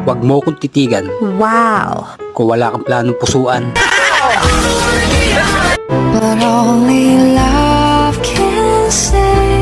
Huwag mo kong titigan Wow! kung wala kang planong pusuan. But only love can save.